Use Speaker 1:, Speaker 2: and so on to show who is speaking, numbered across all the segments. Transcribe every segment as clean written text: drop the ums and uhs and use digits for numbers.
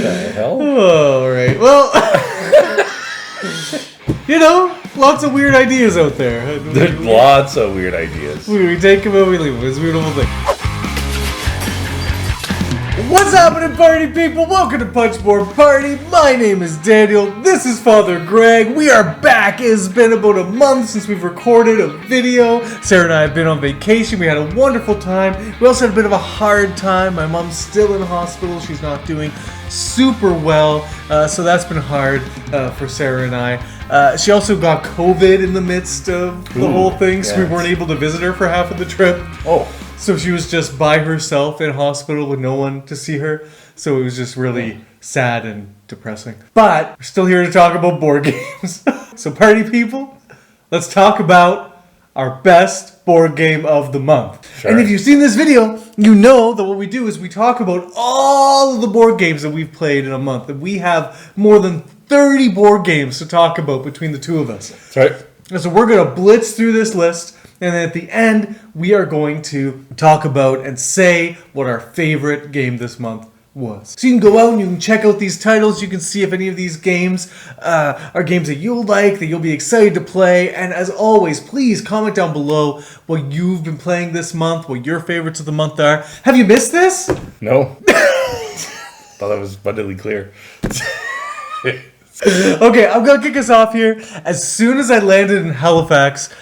Speaker 1: The hell?
Speaker 2: Oh, right. Well, lots of weird ideas out there.
Speaker 1: There's lots of weird ideas.
Speaker 2: We take them and we leave them. It's a beautiful thing. What's happening, party people? Welcome to Punchboard Party. My name is Daniel. This is Father Greg. We are back. It's been about a month since we've recorded a video. Sarah and I have been on vacation. We had a wonderful time. We also had a bit of a hard time. My mom's still in the hospital. She's not doing super well. So that's been hard for Sarah and I. She also got COVID in the midst of the whole thing, so we weren't able to visit her for half of the trip.
Speaker 1: Oh.
Speaker 2: So she was just by herself in hospital with no one to see her. So it was just really sad and depressing. But we're still here to talk about board games. So party people, let's talk about our best board game of the month. Sure. And if you've seen this video, you know that what we do is we talk about all of the board games that we've played in a month. And we have more than 30 board games to talk about between the two of us.
Speaker 1: That's right.
Speaker 2: And so we're going to blitz through this list. And then at the end, we are going to talk about and say what our favorite game this month was. So you can go out and you can check out these titles. You can see if any of these games are games that you'll like, that you'll be excited to play. And as always, please comment down below what you've been playing this month, what your favorites of the month are. Have you missed this?
Speaker 1: No. Thought that was abundantly clear.
Speaker 2: Okay, I'm going to kick us off here. As soon as I landed in Halifax,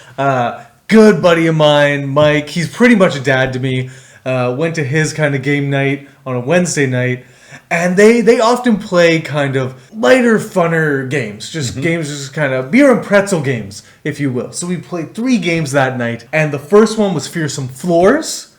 Speaker 2: good buddy of mine, Mike, he's pretty much a dad to me, went to his kind of game night on a Wednesday night, and they often play kind of lighter, funner games, games, just kind of beer and pretzel games, if you will. So we played 3 games that night, and the first one was Fearsome Floors.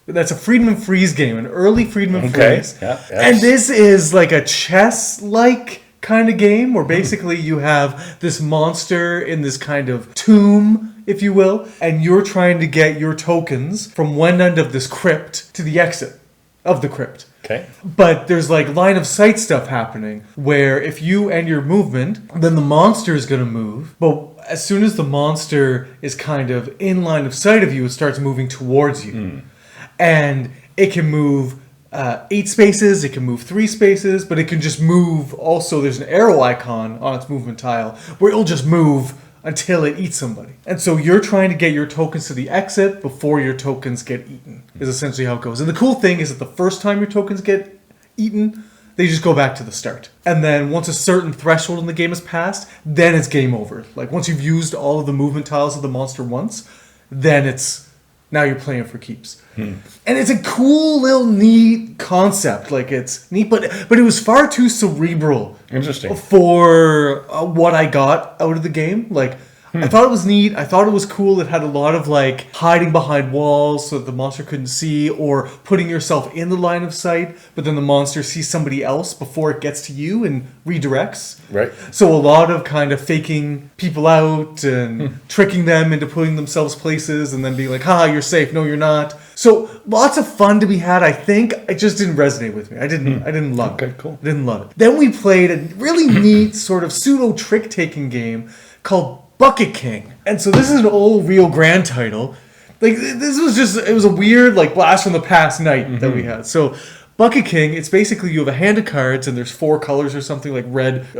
Speaker 2: That's a Friedman Freeze game, an early Friedman Freeze.
Speaker 1: Yeah, yes.
Speaker 2: And this is like a chess-like kind of game where basically you have this monster in this kind of tomb, if you will, and you're trying to get your tokens from one end of this crypt to the exit of the crypt.
Speaker 1: Okay.
Speaker 2: But there's like line of sight stuff happening where if you end your movement, then the monster is going to move. But as soon as the monster is kind of in line of sight of you, it starts moving towards you. And it can move 8 spaces, it can move 3 spaces, but it can just move. Also, there's an arrow icon on its movement tile where it'll just move until it eats somebody. And so you're trying to get your tokens to the exit before your tokens get eaten, is essentially how it goes. And the cool thing is that the first time your tokens get eaten, they just go back to the start. And then once a certain threshold in the game is passed, then it's game over. Like once you've used all of the movement tiles of the monster once, then now you're playing for keeps. And it's a cool little neat concept. Like it's neat, but it was far too cerebral.
Speaker 1: Interesting.
Speaker 2: For what I got out of the game. Like I thought it was neat. I thought it was cool. It had a lot of like hiding behind walls so that the monster couldn't see, or putting yourself in the line of sight, but then the monster sees somebody else before it gets to you and redirects.
Speaker 1: Right.
Speaker 2: So a lot of kind of faking people out and tricking them into putting themselves places and then being like, haha, you're safe. No, you're not. So lots of fun to be had. I think it just didn't resonate with me. I didn't love it.
Speaker 1: Okay, cool.
Speaker 2: I didn't love it. Then we played a really neat sort of pseudo trick-taking game called Bucket King. And so this is an old Rio Grande title. Like this was it was a weird like blast from the past night that we had. So Bucket King, it's basically you have a hand of cards and there's 4 colors or something, like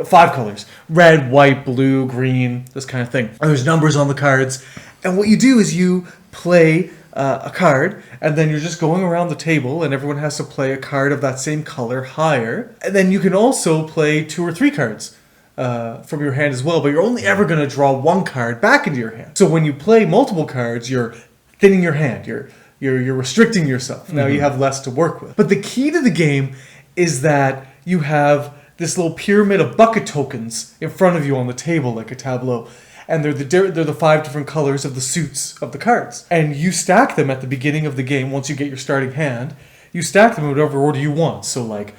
Speaker 2: 5 colors. Red, white, blue, green, this kind of thing. And there's numbers on the cards. And what you do is you play a card, and then you're just going around the table, and everyone has to play a card of that same color higher. And then you can also play 2 or 3 cards from your hand as well, but you're only ever going to draw 1 card back into your hand. So when you play multiple cards, you're thinning your hand. You're restricting yourself. Now you have less to work with. But the key to the game is that you have this little pyramid of bucket tokens in front of you on the table, like a tableau. And they're the 5 different colors of the suits of the cards. And you stack them at the beginning of the game. Once you get your starting hand, you stack them in whatever order you want. So like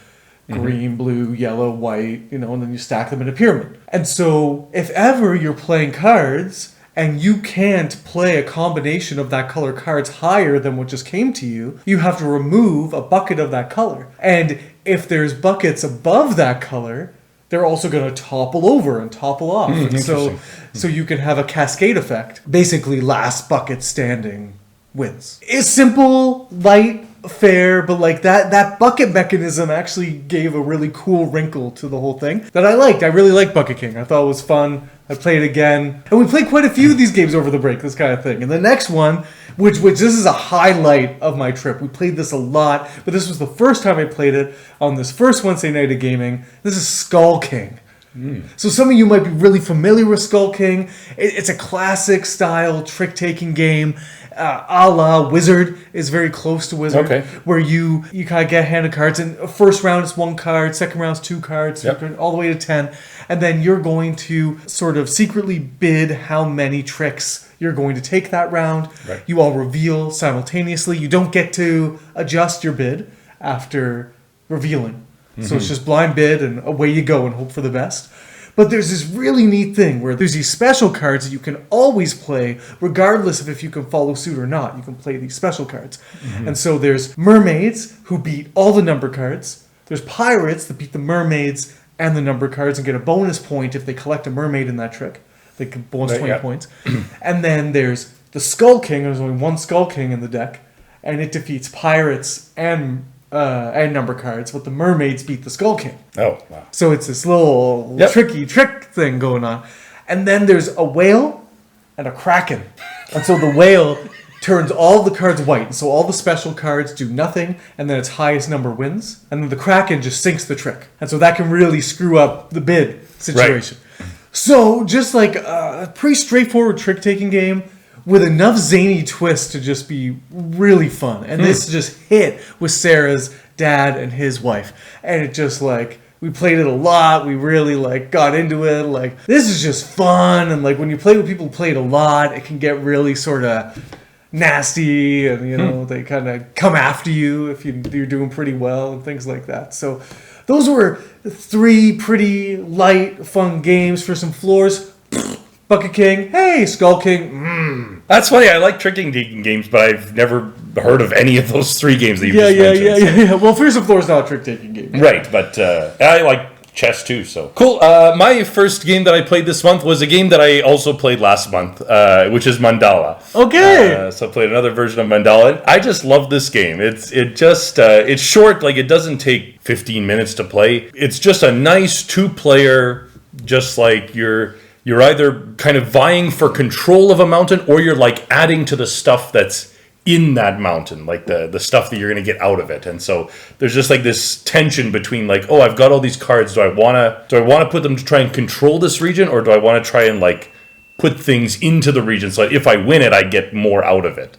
Speaker 2: green, blue, yellow, white, and then you stack them in a pyramid. And so if ever you're playing cards and you can't play a combination of that color cards higher than what just came to you, you have to remove a bucket of that color. And if there's buckets above that color, they're also going to topple over and topple off. So you can have a cascade effect. Basically, last bucket standing wins. It's simple, light, fair, but like that bucket mechanism actually gave a really cool wrinkle to the whole thing that I liked. I really liked Bucket King. I thought it was fun. I played it again. And we played quite a few of these games over the break, this kind of thing. And the next one, which this is a highlight of my trip. We played this a lot, but this was the first time I played it on this first Wednesday night of gaming. This is Skull King. So some of you might be really familiar with Skull King. It's a classic style trick-taking game. A la Wizard is very close to Wizard, where you kind of get handed cards, and first round is 1 card, second round is 2 cards, all the way to 10, and then you're going to sort of secretly bid how many tricks you're going to take that round. Right. You all reveal simultaneously. You don't get to adjust your bid after revealing. So it's just blind bid, and away you go and hope for the best. But there's this really neat thing where there's these special cards that you can always play, regardless of if you can follow suit or not. You can play these special cards. And so there's mermaids who beat all the number cards. There's pirates that beat the mermaids and the number cards and get a bonus point if they collect a mermaid in that trick. They can bonus 20 points. And then there's the Skull King. There's only 1 Skull King in the deck, and it defeats pirates and number cards, but the mermaids beat the Skull King.
Speaker 1: Oh, wow.
Speaker 2: So it's this little tricky trick thing going on. And then there's a whale and a kraken. And so the whale turns all the cards white. And so all the special cards do nothing, and then its highest number wins. And then the kraken just sinks the trick. And so that can really screw up the bid situation. Right. So just like a pretty straightforward trick-taking game with enough zany twists to just be really fun. And this just hit with Sarah's dad and his wife. And it just like, we played it a lot. We really like got into it. Like, this is just fun. And like when you play with people who play it a lot, it can get really sort of nasty. And you know, they kind of come after you if you're doing pretty well and things like that. So those were 3 pretty light, fun games. Fearsome Floors, Bucket King, hey, Skull King,
Speaker 1: That's funny. I like tricking games, but I've never heard of any of those 3 games that you just mentioned.
Speaker 2: Yeah. Well, Fearsome Floors is not a trick-taking game.
Speaker 1: Right, but I like chess too, so. Cool. My first game that I played this month was a game that I also played last month, which is Mandala.
Speaker 2: Okay.
Speaker 1: So I played another version of Mandala. I just love this game. It's short, like it doesn't take 15 minutes to play. It's just a nice 2-player, just like you're either kind of vying for control of a mountain, or you're like adding to the stuff that's in that mountain, like the stuff that you're going to get out of it. And so there's just like this tension between like, oh, I've got all these cards. Do I want to put them to try and control this region, or do I want to try and like put things into the region so if I win it, I get more out of it.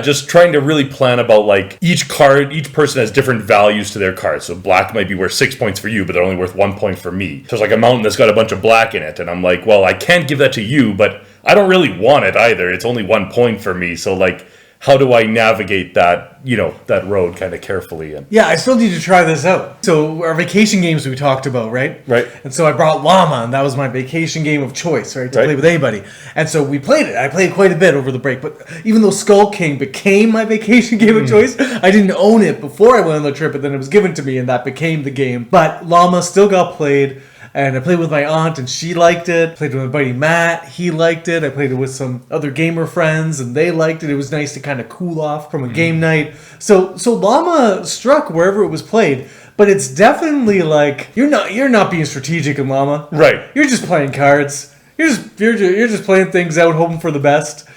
Speaker 1: Just trying to really plan about like each person has different values to their cards. So black might be worth 6 points for you, but they're only worth 1 point for me. So it's like a mountain that's got a bunch of black in it. And I'm like, well, I can't give that to you, but I don't really want it either. It's only 1 point for me. So like, how do I navigate that, that road kind of carefully? And
Speaker 2: yeah, I still need to try this out. So our vacation games we talked about, right?
Speaker 1: Right.
Speaker 2: And so I brought Llama, and that was my vacation game of choice, right? To play with anybody. And so we played it. I played quite a bit over the break. But even though Skull King became my vacation game of choice, I didn't own it before I went on the trip, but then it was given to me, and that became the game. But Llama still got played. And I played with my aunt, and she liked it. Played with my buddy Matt, he liked it. I played it with some other gamer friends, and they liked it. It was nice to kind of cool off from a game night. So Llama struck wherever it was played, but it's definitely like you're not being strategic in Llama.
Speaker 1: Right.
Speaker 2: You're just playing cards. You're just playing things out, hoping for the best.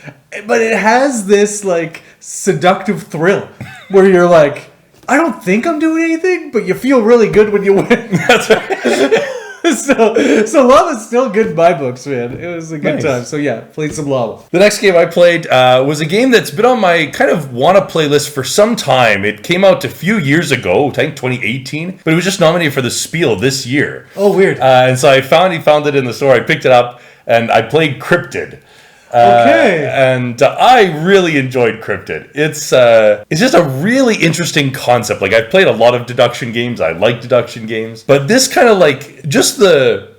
Speaker 2: But it has this like seductive thrill where you're like, I don't think I'm doing anything, but you feel really good when you win. That's right. So Llama's still good in my books, man. It was a good time. So yeah, played some Llama.
Speaker 1: The next game I played was a game that's been on my kind of wanna-play list for some time. It came out a few years ago, I think 2018, but it was just nominated for the Spiel this year.
Speaker 2: Oh, weird.
Speaker 1: And so he found it in the store. I picked it up, and I played Cryptid. And I really enjoyed Cryptid. It's just a really interesting concept. Like, I've played a lot of deduction games. I like deduction games. But this kind of like, just the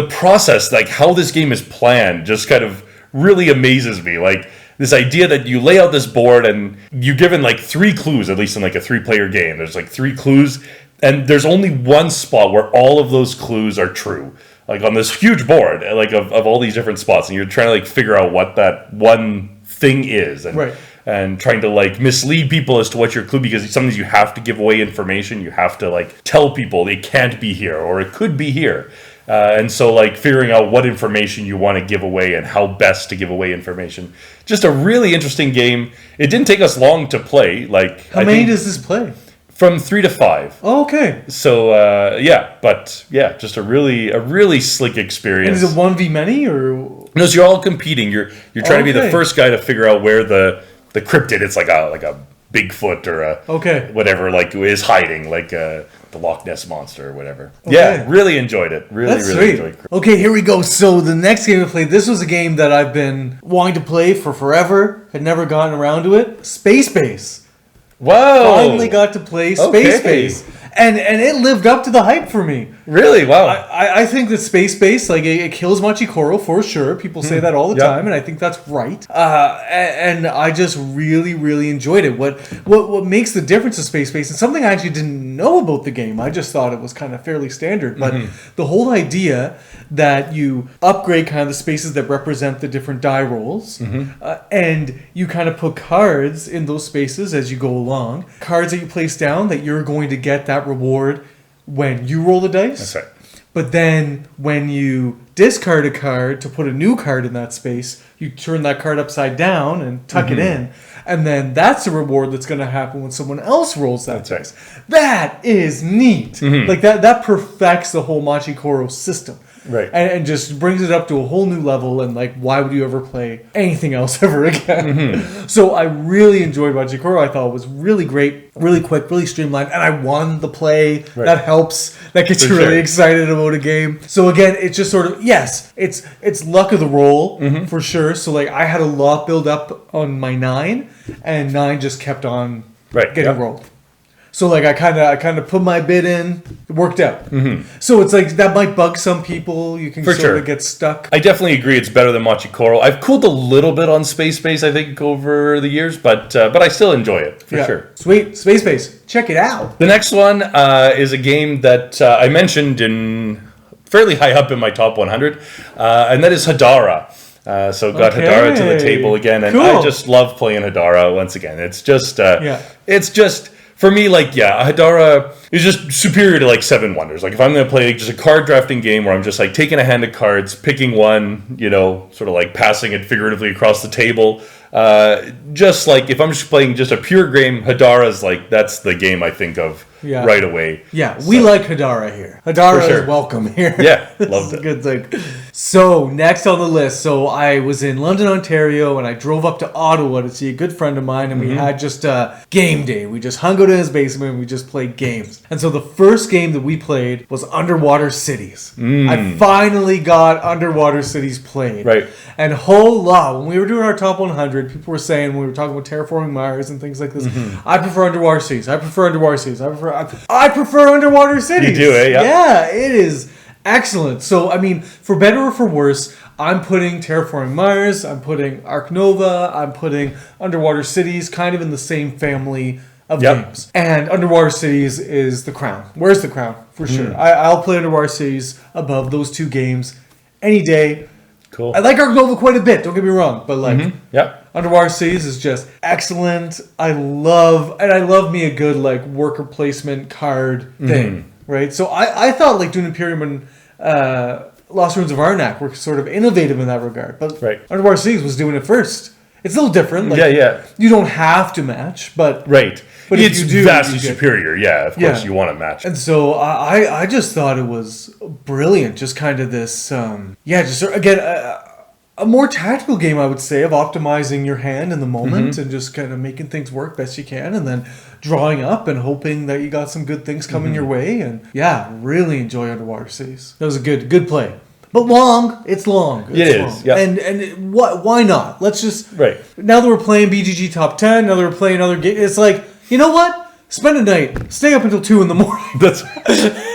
Speaker 1: process, like how this game is planned, just kind of really amazes me. Like, this idea that you lay out this board and you're given like 3 clues, at least in like a 3-player game. There's like 3 clues, and there's only one spot where all of those clues are true. Like on this huge board, like of all these different spots, and you're trying to like figure out what that one thing is. And,
Speaker 2: right.
Speaker 1: and trying to like mislead people as to what your clue, because sometimes you have to give away information. You have to like tell people it can't be here or it could be here. And so like figuring out what information you want to give away and how best to give away information. Just a really interesting game. It didn't take us long to play. Like
Speaker 2: how many does this play?
Speaker 1: From 3 to 5.
Speaker 2: Oh, okay.
Speaker 1: So just a really slick experience.
Speaker 2: And is it 1v many or?
Speaker 1: No, so you're all competing. You're trying to be the first guy to figure out where the cryptid. It's like a Bigfoot or a whatever like is hiding, like the Loch Ness monster or whatever. Okay. Yeah, really enjoyed it. Really enjoyed it.
Speaker 2: Okay, here we go. So the next game we played, this was a game that I've been wanting to play for forever. Had never gotten around to it. Space Base.
Speaker 1: Whoa!
Speaker 2: Finally got to play Space Base. And it lived up to the hype for me.
Speaker 1: Really? Wow.
Speaker 2: I think that Space Base, like, it kills Machikoro for sure. People say that all the time, and I think that's right. And I just really, really enjoyed it. What makes the difference of Space Base, and something I actually didn't know about the game, I just thought it was kind of fairly standard, but the whole idea that you upgrade kind of the spaces that represent the different die rolls, and you kind of put cards in those spaces as you go along. Cards that you place down that you're going to get that reward when you roll the dice.
Speaker 1: That's right.
Speaker 2: But then when you discard a card to put a new card in that space, you turn that card upside down and tuck it in. And then that's a reward that's going to happen when someone else rolls that dice. Right. That is neat. Like that perfects the whole Machikoro system.
Speaker 1: Right.
Speaker 2: And just brings it up to a whole new level, and like, why would you ever play anything else ever again? So I really enjoyed Machikoro. I thought it was really great, really quick, really streamlined, and I won the play. Right. That helps. That gets you really excited about a game. So again, it's just sort of, yes, it's luck of the roll for sure. So like, I had a lot build up on my 9, and 9 just kept on getting rolled. So like I kind of put my bid in, it worked out. So it's like that might bug some people. You can sort of get stuck.
Speaker 1: I definitely agree. It's better than Machikoro. I've cooled a little bit on Space Base, I think, over the years, but I still enjoy it for sure.
Speaker 2: Sweet. Space Base, check it out.
Speaker 1: The next one is a game that I mentioned in fairly high up in my top 100, and that is Hadara. So got Hadara to the table again, and I just love playing Hadara once again. It's just it's just. For me, like, Hadara is just superior to, like, Seven Wonders. Like, if I'm going to play just a card drafting game where I'm just, like, taking a hand of cards, picking one, sort of, like, passing it figuratively across the table, just, like, if I'm just playing just a pure game, Hadara's, like, that's the game I think of right away.
Speaker 2: Yeah, we like Hadara here. Hadara is welcome here.
Speaker 1: Yeah, loved it.
Speaker 2: Good thing. So, next on the list. So, I was in London, Ontario, and I drove up to Ottawa to see a good friend of mine, and we had just a game day. We just hung out in his basement, and we just played games. And so, the first game that we played was Underwater Cities. I finally got Underwater Cities played. Right. And when we were doing our top 100, people were saying, when we were talking about Terraforming Mars and things like this, I prefer Underwater Cities. I prefer Underwater Cities. I prefer Underwater Cities.
Speaker 1: You do, eh?
Speaker 2: Yeah, it is excellent. So, I mean, for better or for worse, I'm putting Terraforming Mars, I'm putting Ark Nova, I'm putting Underwater Cities kind of in the same family of games. And Underwater Cities is the crown. Where's the crown? For sure. I'll play Underwater Cities above those two games any day.
Speaker 1: Cool.
Speaker 2: I like Ark Nova quite a bit, don't get me wrong, but like Underwater Cities is just excellent. I love me a good like worker placement card thing, right? So I thought like doing Imperium and Lost Ruins of Arnak were sort of innovative in that regard, but Underwater Cities was doing it first. It's a little different. Like, you don't have to match, but
Speaker 1: but it's if you do, vastly superior. Yeah, of course you want to match.
Speaker 2: And so I just thought it was brilliant. Just kind of this, just again a more tactical game, I would say, of optimizing your hand in the moment and just kind of making things work best you can, and then drawing up and hoping that you got some good things coming your way. And really enjoy Underwater Cities. That was a good play. But long, it's long.
Speaker 1: It is, yeah.
Speaker 2: And why not? Let's just now that we're playing BGG Top 10, now that we're playing other games, it's like, you know what? Spend a night, stay up until 2 a.m.
Speaker 1: That's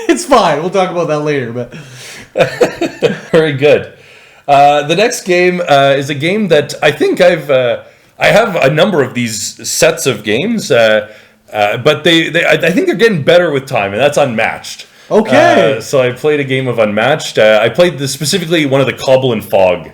Speaker 2: it's fine. We'll talk about that later. But
Speaker 1: very good. The next game is a game that I think I have a number of these sets of games, but I think they're getting better with time, and that's Unmatched.
Speaker 2: Okay.
Speaker 1: So I played a game of Unmatched. I played specifically one of the Cobble and Fog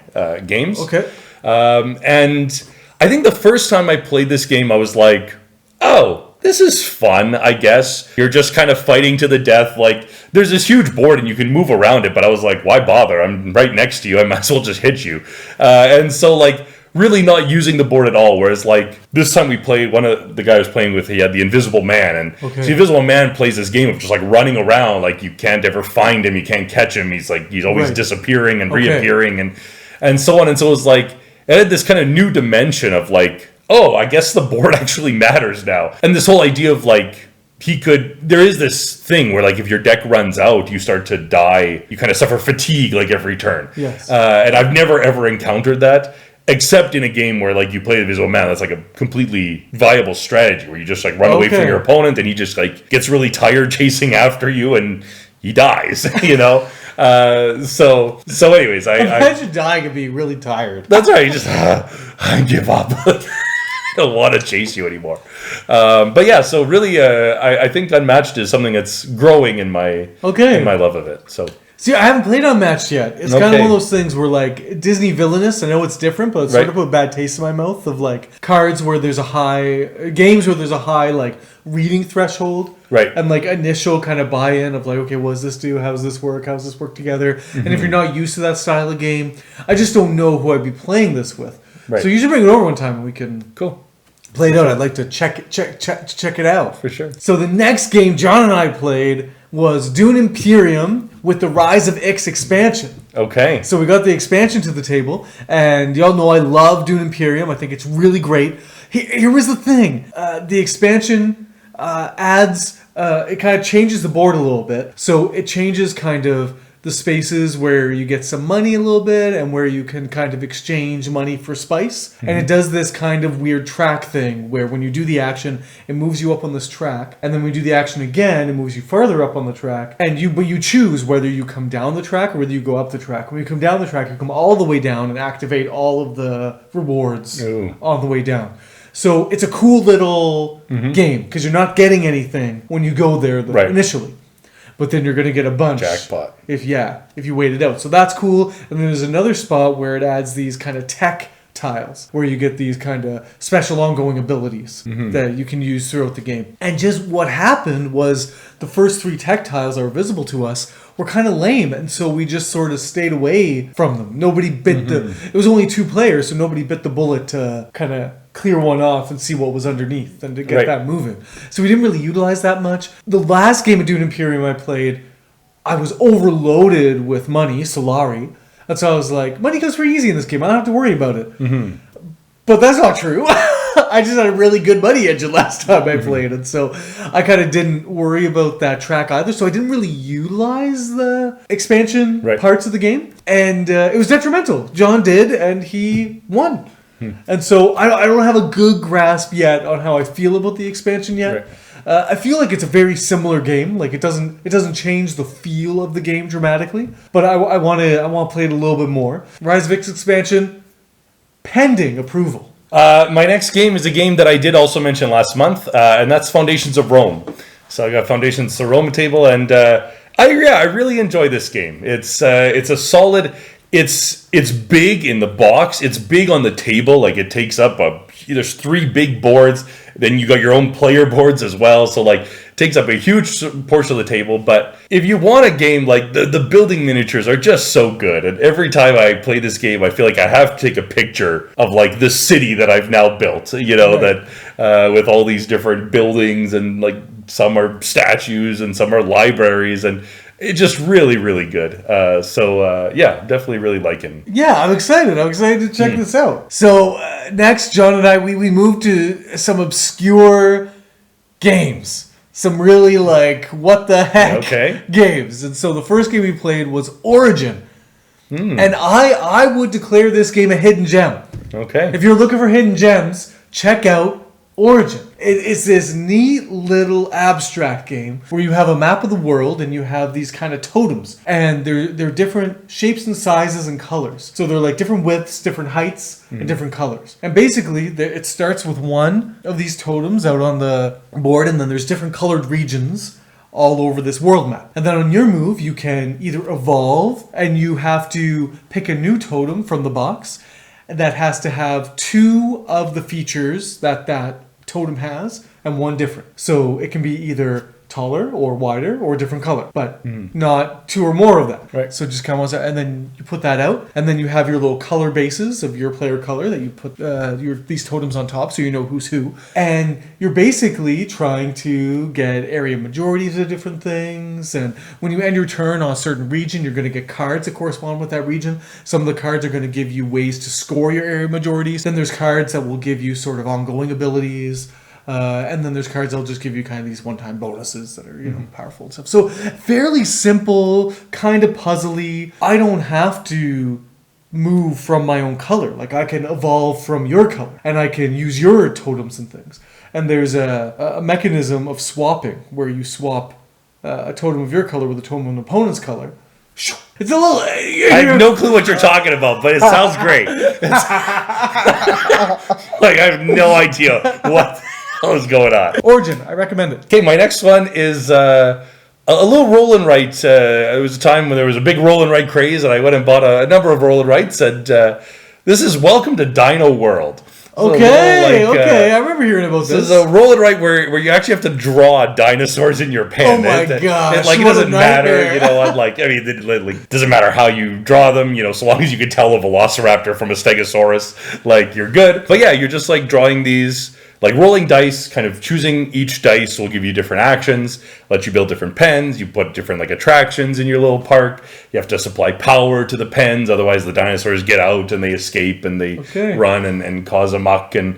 Speaker 1: games.
Speaker 2: Okay.
Speaker 1: And I think the first time I played this game, I was like, oh, this is fun, I guess. You're just kind of fighting to the death. Like, there's this huge board and you can move around it, but I was like, why bother? I'm right next to you. I might as well just hit you. And so, like, really not using the board at all. Whereas, like, this time we played, one of the guy I was playing with, he had the Invisible Man. And so the Invisible Man plays this game of just, like, running around. Like, you can't ever find him. You can't catch him. He's always disappearing and reappearing and so on. And so it was like, it had this kind of new dimension of, like, oh, I guess the board actually matters now. And this whole idea of, like, there is this thing where, like, if your deck runs out, you start to die. You kind of suffer fatigue, like, every turn.
Speaker 2: Yes.
Speaker 1: And I've never, ever encountered that. Except in a game where, like, you play the Invisible Man, that's, like, a completely viable strategy where you just, like, run away from your opponent and he just, like, gets really tired chasing after you and he dies, you know? So anyways,
Speaker 2: Imagine dying and being really tired.
Speaker 1: That's right, you just, I give up. I don't want to chase you anymore. But yeah, so really, I think Unmatched is something that's growing in my love of it, so...
Speaker 2: See, I haven't played Unmatched yet. It's kind of one of those things where, like, Disney villainous, I know it's different, but it's sort of put a bad taste in my mouth of, like, games where there's a high, like, reading threshold.
Speaker 1: Right.
Speaker 2: And, like, initial kind of buy-in of, like, okay, what does this do? How does this work? How does this work together? Mm-hmm. And if you're not used to that style of game, I just don't know who I'd be playing this with. Right. So you should bring it over one time and we can... play it out. I'd like to check it out.
Speaker 1: For sure.
Speaker 2: So the next game John and I played was Dune Imperium with the Rise of X expansion.
Speaker 1: Okay.
Speaker 2: So we got the expansion to the table, and y'all know I love Dune Imperium. I think it's really great. Here was the thing. The expansion adds... it kind of changes the board a little bit. So it changes kind of the spaces where you get some money a little bit and where you can kind of exchange money for spice. Mm-hmm. And it does this kind of weird track thing where when you do the action, it moves you up on this track. And then when you do the action again, it moves you further up on the track. But you choose whether you come down the track or whether you go up the track. When you come down the track, you come all the way down and activate all of the rewards on the way down. So it's a cool little game because you're not getting anything when you go there initially. But then you're going to get a bunch.
Speaker 1: Jackpot.
Speaker 2: If you wait it out. So that's cool. And then there's another spot where it adds these kind of tech tiles where you get these kind of special ongoing abilities that you can use throughout the game. And just what happened was the first 3 tech tiles that were visible to us were kind of lame. And so we just sort of stayed away from them. Nobody bit it was only 2 players, so nobody bit the bullet to kind of clear one off and see what was underneath and to get that moving. So we didn't really utilize that much. The last game of Dune Imperium I played, I was overloaded with money, Solari. And so I was like, money goes pretty easy in this game. I don't have to worry about it. Mm-hmm. But that's not true. I just had a really good money engine last time I played. And so I kind of didn't worry about that track either. So I didn't really utilize the expansion parts of the game. And it was detrimental. John did, and he won. And so I don't have a good grasp yet on how I feel about the expansion yet. I feel like it's a very similar game. Like it doesn't change the feel of the game dramatically. But I want to play it a little bit more. Rise of X expansion, pending approval.
Speaker 1: My next game is a game that I did also mention last month, and that's Foundations of Rome. So I got Foundations of Rome table, and I really enjoy this game. It's a solid. It's big in the box. It's big on the table. Like it takes up there's 3 big boards. Then you got your own player boards as well. So like it takes up a huge portion of the table. But if you want a game, like the building miniatures are just so good. And every time I play this game, I feel like I have to take a picture of like the city that I've now built. You know, that with all these different buildings and like some are statues and some are libraries and it's just really, really good. Definitely really liking.
Speaker 2: Yeah, I'm excited. To check this out. So next, John and I, we moved to some obscure games. Some really like, what the heck games. And so the first game we played was Origin. And I would declare this game a hidden gem.
Speaker 1: Okay.
Speaker 2: If you're looking for hidden gems, check out Origin. It's this neat little abstract game where you have a map of the world and you have these kind of totems. And they're different shapes and sizes and colors. So they're like different widths, different heights, and different colors. And basically, it starts with one of these totems out on the board, and then there's different colored regions all over this world map. And then on your move, you can either evolve, and you have to pick a new totem from the box. that has to have 2 of the features that totem has and 1 different. So it can be either taller or wider or a different color, but not 2 or more of that.
Speaker 1: Right.
Speaker 2: So just kind of and then you put that out, and then you have your little color bases of your player color that you put these totems on top, so you know who's who. And you're basically trying to get area majorities of different things. And when you end your turn on a certain region, you're going to get cards that correspond with that region. Some of the cards are going to give you ways to score your area majorities. Then there's cards that will give you sort of ongoing abilities. And then there's cards that'll just give you kind of these one-time bonuses that are, powerful and stuff. So fairly simple, kind of puzzly. I don't have to move from my own color. Like I can evolve from your color, and I can use your totems and things. And there's a mechanism of swapping where you swap a totem of your color with a totem of an opponent's color. It's a little...
Speaker 1: I have no clue what you're talking about, but it sounds great. Like I have no idea what... What was going on?
Speaker 2: Origin, I recommend it.
Speaker 1: Okay, my next one is a little roll and write. It was a time when there was a big roll and write craze, and I went and bought a number of roll and writes. And this is Welcome to Dino World.
Speaker 2: Okay, I remember hearing about this.
Speaker 1: This is a roll and write where you actually have to draw dinosaurs in your pen.
Speaker 2: Oh my gosh!
Speaker 1: It doesn't matter, it doesn't matter how you draw them. So long as you can tell a Velociraptor from a Stegosaurus, you're good. But yeah, you're just drawing these. Rolling dice, kind of choosing each dice will give you different actions, let you build different pens, you put different attractions in your little park, you have to supply power to the pens, otherwise the dinosaurs get out and they escape and they run and cause a muck, and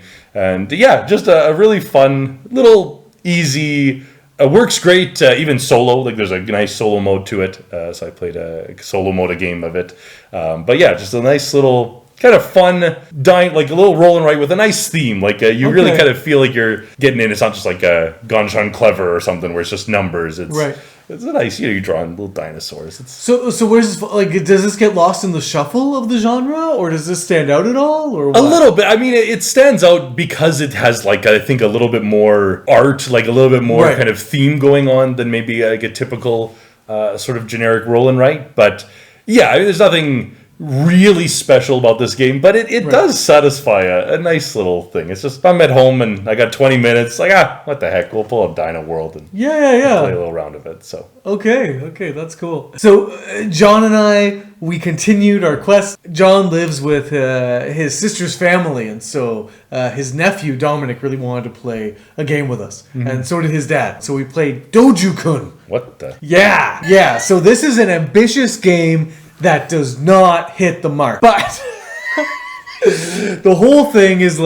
Speaker 1: yeah, just a really fun, little easy, works great even solo, there's a nice solo mode to it, so I played a solo mode game of it, but yeah, just a nice little... kind of fun, a little roll and write with a nice theme. Really kind of feel like you're getting in. It's not just like a Ganshan Clever or something where it's just numbers. It's It's a nice, you're drawing little dinosaurs.
Speaker 2: So where's this, does this get lost in the shuffle of the genre, or does this stand out at all, or what?
Speaker 1: A little bit. I mean, it stands out because it has I think a little bit more art, a little bit more kind of theme going on than maybe a typical sort of generic roll and write. But yeah, there's nothing really special about this game, but it does satisfy a nice little thing. It's just, I'm at home and I got 20 minutes, what the heck, we'll pull up Dino World and play a little round of it. So
Speaker 2: okay, that's cool. So John and I, we continued our quest. John lives with his sister's family, and so his nephew Dominic really wanted to play a game with us, and so did his dad. So we played Dojo Kun.
Speaker 1: What the?
Speaker 2: Yeah. So this is an ambitious game that does not hit the mark. But the whole thing is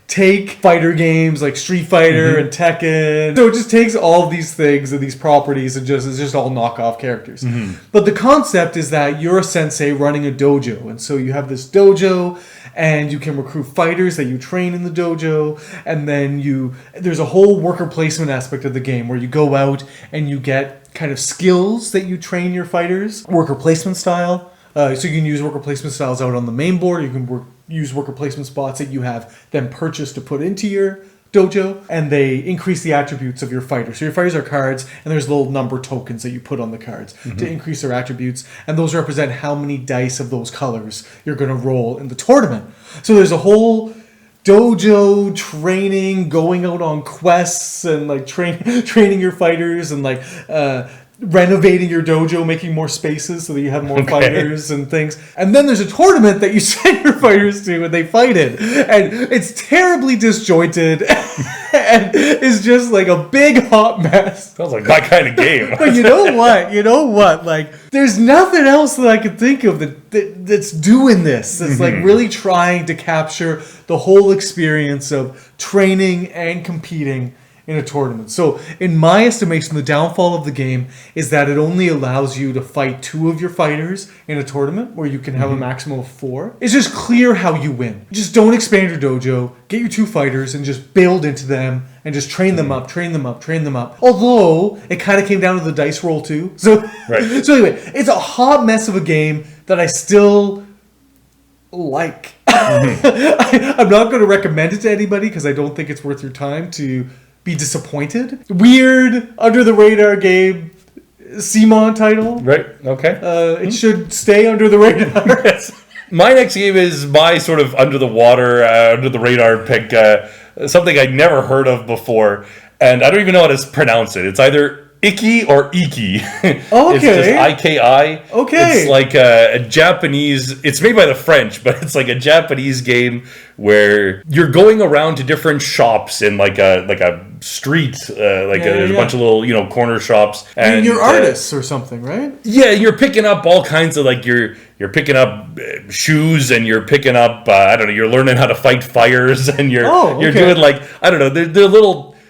Speaker 2: take fighter games like Street Fighter and Tekken. So it just takes all of these things and these properties and it's just all knockoff characters. But the concept is that you're a sensei running a dojo. And so you have this dojo and you can recruit fighters that you train in the dojo. And then there's a whole worker placement aspect of the game where you go out and you get kind of skills that you train your fighters, worker placement style. So you can use worker placement styles out on the main board. You can use worker placement spots that you have then purchased to put into your dojo, and they increase the attributes of your fighters. So your fighters are cards, and there's little number tokens that you put on the cards to increase their attributes, and those represent how many dice of those colors you're going to roll in the tournament. So there's a whole dojo training, going out on quests and training your fighters and renovating your dojo, making more spaces so that you have more fighters and things. And then there's a tournament that you send your fighters to and they fight in. And it's terribly disjointed and it's just a big hot mess.
Speaker 1: Sounds like my kind of game.
Speaker 2: But you know what? There's nothing else that I could think of that's doing this. It's really trying to capture the whole experience of training and competing in a tournament. So in my estimation, the downfall of the game is that it only allows you to fight 2 of your fighters in a tournament where you can have a maximum of 4. It's just clear how you win. Just don't expand your dojo, get your 2 fighters and just build into them and just train them up. Although it kind of came down to the dice roll too. So anyway, it's a hot mess of a game that I still like. I'm not going to recommend it to anybody because I don't think it's worth your time to be disappointed. Weird, under the radar game, CMON title.
Speaker 1: Right, okay.
Speaker 2: It should stay under the radar.
Speaker 1: My next game is my sort of under the water, under the radar pick, something I'd never heard of before, and I don't even know how to pronounce it. It's either Iki or Iki.
Speaker 2: Oh, okay.
Speaker 1: It's just IKI.
Speaker 2: Okay.
Speaker 1: It's like a Japanese, it's made by the French, but it's like a Japanese game where you're going around to different shops in like a street, there's a bunch of little, corner shops. And
Speaker 2: you're artists or something, right?
Speaker 1: Yeah, you're picking up all kinds of you're picking up shoes, and you're picking up, you're learning how to fight fires, and you're doing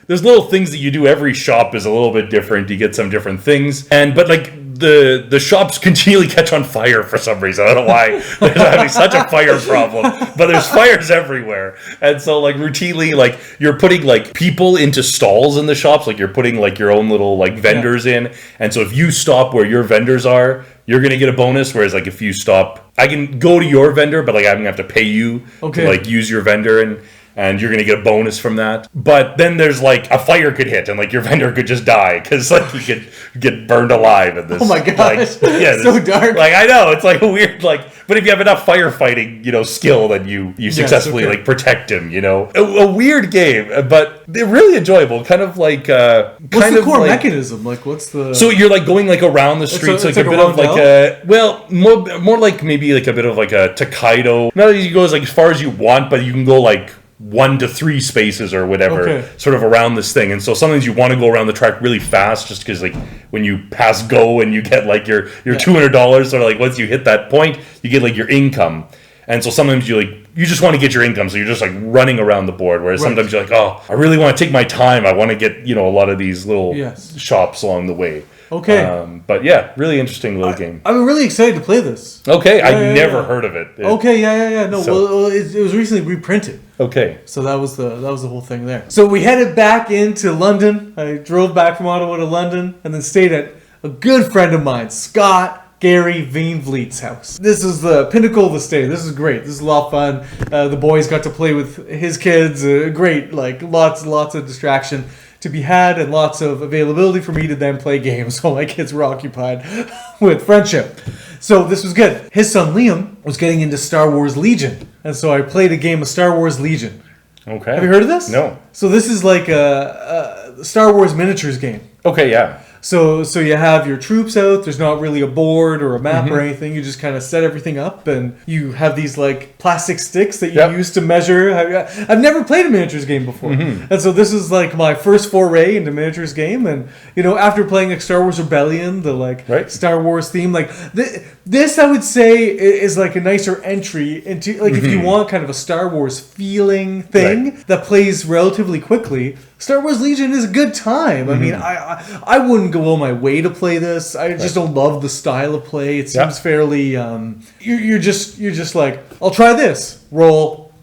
Speaker 1: there's little things that you do. Every shop is a little bit different. You get some different things. But the shops continually catch on fire for some reason. I don't know why there's having such a fire problem, but there's fires everywhere. And so routinely, you're putting people into stalls in the shops. You're putting your own little vendors in. And so if you stop where your vendors are, you're going to get a bonus. Whereas if you stop, I can go to your vendor, but I'm going to have to pay you to use your vendor, and you're going to get a bonus from that. But then there's a fire could hit, and your vendor could just die because you could get burned alive in this.
Speaker 2: Oh my gosh. So dark.
Speaker 1: I know, it's a weird, but if you have enough firefighting, skill, then you successfully protect him, A weird game, but they're really enjoyable. Kind of
Speaker 2: what's the core mechanism? What's the...
Speaker 1: So you're going around the streets,
Speaker 2: it's
Speaker 1: a bit of more like maybe a bit of a Takedo. Not that you go as far as you want, but you can go 1 to 3 spaces or whatever, sort of around this thing. And so sometimes you want to go around the track really fast, just because when you pass go and you get your $200, or once you hit that point, you get your income. And so sometimes you just want to get your income, so you're just running around the board. Whereas sometimes you're oh, I really want to take my time. I want to get a lot of these little shops along the way.
Speaker 2: Okay.
Speaker 1: But yeah, really interesting little game.
Speaker 2: I'm really excited to play this.
Speaker 1: Okay, I've never heard of it.
Speaker 2: No, it was recently reprinted.
Speaker 1: Okay.
Speaker 2: So that was the whole thing there. So we headed back into London. I drove back from Ottawa to London, and then stayed at a good friend of mine, Scott Gary Vainvliet's house. This is the pinnacle of the stay. This is great. This is a lot of fun. The boys got to play with his kids. Great, lots of distraction to be had, and lots of availability for me to then play games while my kids were occupied with friendship. So this was good. His son Liam was getting into Star Wars Legion, and so I played a game of Star Wars Legion.
Speaker 1: Okay.
Speaker 2: Have you heard of this?
Speaker 1: No.
Speaker 2: So this is a Star Wars miniatures game.
Speaker 1: Okay, yeah.
Speaker 2: So you have your troops out. There's not really a board or a map or anything. You just kind of set everything up, and you have these plastic sticks that you use to measure. I've never played a miniatures game before, and so this is my first foray into miniatures game. And after playing Star Wars Rebellion, the Star Wars theme, this I would say is a nicer entry into if you want kind of a Star Wars feeling thing that plays relatively quickly. Star Wars Legion is a good time. I mean, I wouldn't go all my way to play this. I just don't love the style of play. It seems fairly. You're just I'll try this. Roll.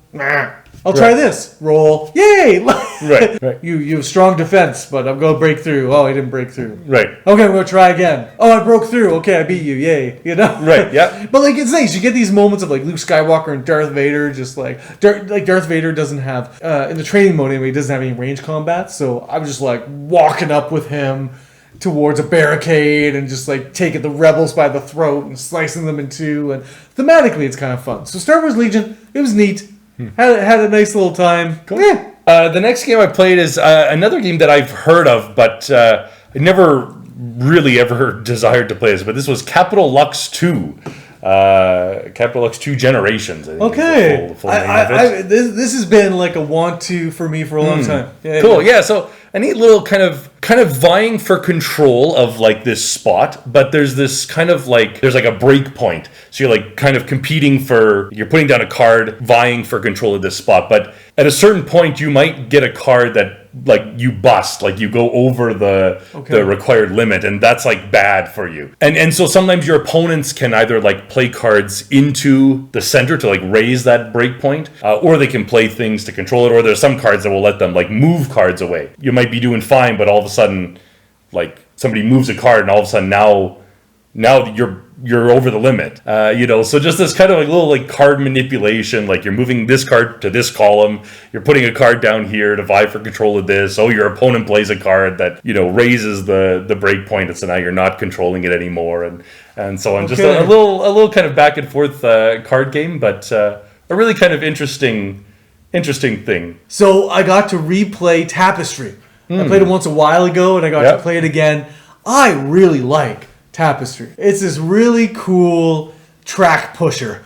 Speaker 2: I'll try this. Roll. Yay!
Speaker 1: Right.
Speaker 2: You have strong defense, but I'm going to break through. Oh, I didn't break through.
Speaker 1: Right.
Speaker 2: Okay, I'm going to try again. Oh, I broke through. Okay, I beat you. Yay.
Speaker 1: Right, yeah.
Speaker 2: But it's nice. You get these moments of Luke Skywalker and Darth Vader, just Darth Vader doesn't have, in the training mode anyway, he doesn't have any range combat. So I was just walking up with him towards a barricade and just taking the rebels by the throat and slicing them in two. And thematically, it's kind of fun. So Star Wars Legion, it was neat. Had a nice little time.
Speaker 1: Cool. Yeah. The next game I played is another game that I've heard of, but I never really ever desired to play this. But this was Capital Lux II. Capital Lux II Generations. I think
Speaker 2: okay.
Speaker 1: Is the full name of it.
Speaker 2: This has been a want to for me for a long time. Yeah,
Speaker 1: cool. Yeah. So a neat little kind of vying for control of this spot, but there's this kind of there's a break point. So you're kind of competing you're putting down a card, vying for control of this spot. But at a certain point, you might get a card that you bust, you go over the required limit, and that's bad for you. And so sometimes your opponents can either play cards into the center to raise that break point, or they can play things to control it, or there's some cards that will let them move cards away. You might be doing fine, but all of a sudden somebody moves a card, and all of a sudden now now you're over the limit. So just this kind of like little like card manipulation, like you're moving this card to this column, you're putting a card down here to vie for control of this. Oh, your opponent plays a card that, raises the break point, and so now you're not controlling it anymore, and so on. Okay. Just a little kind of back and forth card game, but a really kind of interesting thing.
Speaker 2: So I got to replay Tapestry. I played it once a while ago, and I got to play it again. I really like Tapestry. It's this really cool track pusher.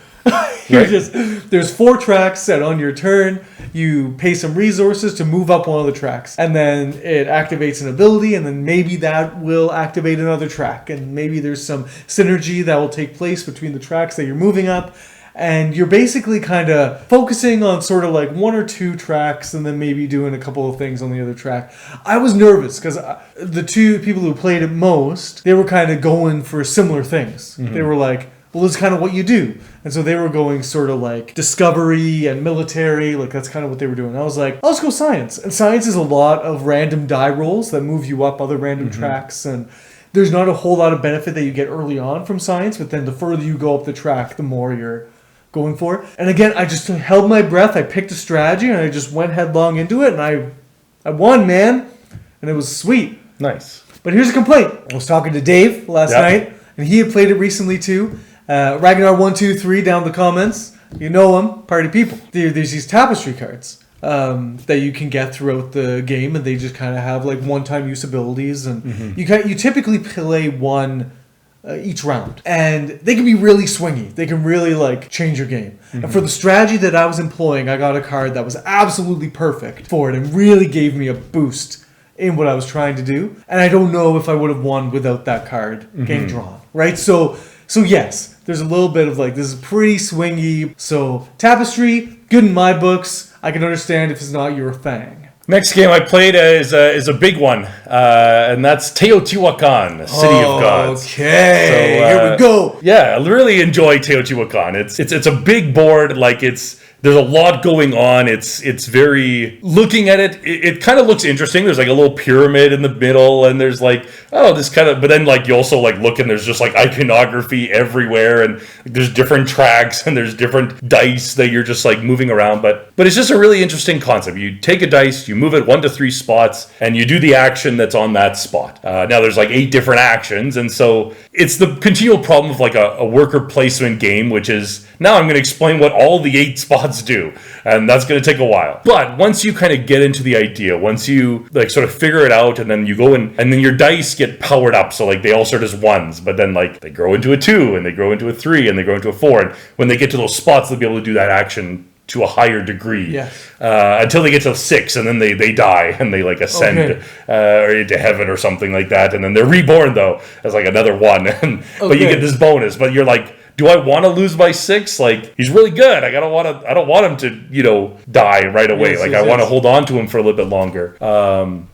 Speaker 2: There's 4 tracks set on your turn. You pay some resources to move up one of the tracks, and then it activates an ability, and then maybe that will activate another track, and maybe there's some synergy that will take place between the tracks that you're moving up. And you're basically kind of focusing on sort of like 1 or 2 tracks and then maybe doing a couple of things on the other track. I was nervous because the 2 people who played it most, they were kind of going for similar things. Mm-hmm. They were like, well, this is kind of what you do. And so they were going sort of like discovery and military. Like that's kind of what they were doing. I was like, oh, let's go science. And science is a lot of random die rolls that move you up other random tracks. And there's not a whole lot of benefit that you get early on from science. But then the further you go up the track, the more you're going for it. And again, I just held my breath. I picked a strategy and I just went headlong into it, and I won, man. And it was sweet.
Speaker 1: Nice.
Speaker 2: But here's a complaint. I was talking to Dave last night, and he had played it recently too. Ragnar123 down in the comments. You know him, party people. There's these Tapestry cards that you can get throughout the game, and they just kind of have like one-time use abilities, and you typically play one each round, and they can be really swingy. They can really like change your game. And for the strategy that I was employing, I got a card that was absolutely perfect for it and really gave me a boost in what I was trying to do. And I don't know if I would have won without that card getting drawn, right? So yes, there's a little bit of like, this is pretty swingy. So Tapestry, good in my books. I can understand if it's not your thing.
Speaker 1: Next game I played is a big one, and that's Teochewakan, City of Gods.
Speaker 2: Okay, so, here we go.
Speaker 1: Yeah, I really enjoy Teochewakan. It's a big board. Like there's a lot going on. It's very, looking at it kind of looks interesting. There's like a little pyramid in the middle, and there's like, this kind of, but then like you also like look, and there's just like iconography everywhere, and there's different tracks, and there's different dice that you're just like moving around. But it's just a really interesting concept. You take a dice, you move it 1 to 3 spots, and you do the action that's on that spot. Now there's like 8 different actions, and so it's the continual problem of like a worker placement game, which is, now I'm going to explain what all the 8 spots do, and that's going to take a while. But once you kind of get into the idea, once you like sort of figure it out, and then you go in, and then your dice get powered up, so like they all start as 1s, but then like they grow into a 2, and they grow into a 3, and they grow into a 4, and when they get to those spots, they'll be able to do that action to a higher degree, until they get to 6, and then they die, and they like ascend or into heaven or something like that, and then they're reborn though as like another 1, but you get this bonus. But you're like, do I want to lose by 6? Like, he's really good. I don't want him to, die right away. I want to hold on to him for a little bit longer,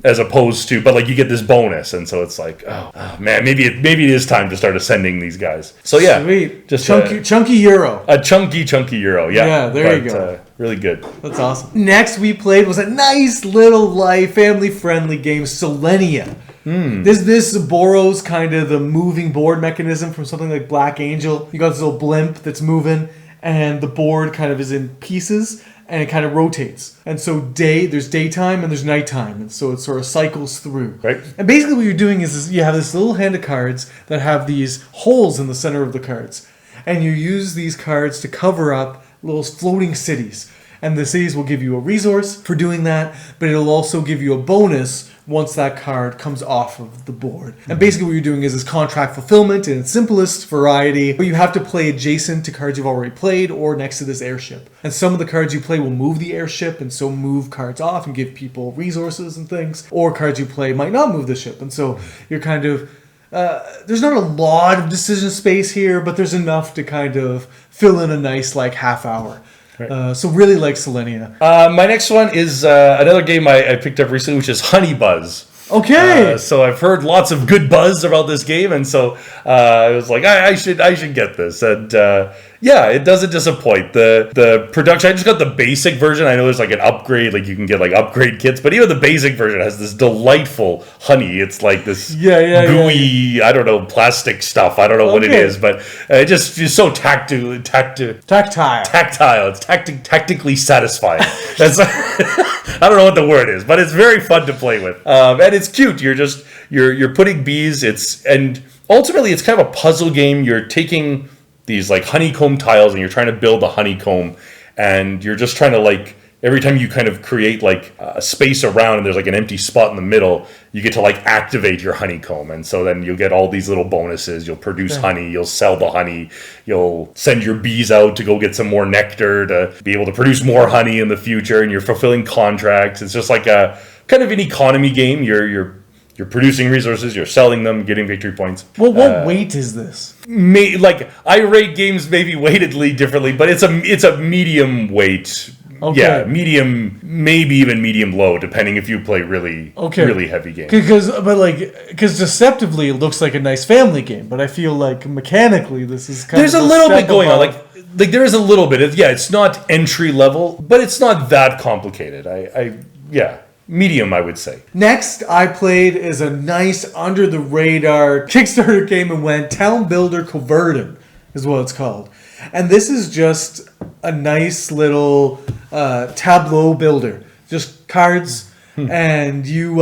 Speaker 1: as opposed to, but like you get this bonus, and so it's like, oh man, maybe it is time to start ascending these guys. So yeah,
Speaker 2: sweet,
Speaker 1: just
Speaker 2: chunky euro,
Speaker 1: a chunky euro. Yeah,
Speaker 2: there you go.
Speaker 1: Really good.
Speaker 2: That's awesome. Next we played was a nice little light, family-friendly game, Selenia. This borrows kind of the moving board mechanism from something like Black Angel. You got this little blimp that's moving, and the board kind of is in pieces, and it kind of rotates. And so there's daytime and there's nighttime, and so it sort of cycles through.
Speaker 1: Right.
Speaker 2: And basically what you're doing is you have this little hand of cards that have these holes in the center of the cards, and you use these cards to cover up little floating cities. And the cities will give you a resource for doing that, but it'll also give you a bonus once that card comes off of the board. And basically what you're doing is contract fulfillment in its simplest variety, where you have to play adjacent to cards you've already played or next to this airship. And some of the cards you play will move the airship, and so move cards off and give people resources and things. Or cards you play might not move the ship. And so you're kind of... there's not a lot of decision space here, but there's enough to kind of fill in a nice like half hour. Right. So really like Selenia.
Speaker 1: My next one is another game I picked up recently, which is Honey Buzz.
Speaker 2: Okay.
Speaker 1: So I've heard lots of good buzz about this game, and so I was like, I should get this. And Yeah, it doesn't disappoint. The production, I just got the basic version. I know there's like an upgrade, like you can get like upgrade kits, but even the basic version has this delightful honey. It's like this gooey, I don't know, plastic stuff. I don't know what it is, but it just is so tactile. It's tactically satisfying. That's I don't know what the word is, but it's very fun to play with. And it's cute. You're putting bees. And ultimately it's kind of a puzzle game. You're taking these like honeycomb tiles and you're trying to build a honeycomb, and you're just trying to like every time you kind of create like a space around and there's like an empty spot in the middle, you get to like activate your honeycomb, and so then you'll get all these little bonuses. You'll produce honey, you'll sell the honey, you'll send your bees out to go get some more nectar to be able to produce more honey in the future, and you're fulfilling contracts. It's just like a kind of an economy game. You're producing resources, you're selling them, getting victory points.
Speaker 2: Well, what weight is this?
Speaker 1: Like I rate games maybe weightedly differently, but it's a medium weight. Okay. Yeah, medium, maybe even medium low, depending if you play really heavy games.
Speaker 2: Because deceptively it looks like a nice family game, but I feel like mechanically this is kind
Speaker 1: of a little bit going on. Like there is a little bit. It's not entry level, but it's not that complicated. Medium, I would say.
Speaker 2: Next, I played is a nice under-the-radar Kickstarter game and went Town Builder Converted is what it's called. And this is just a nice little tableau builder. Just cards, and you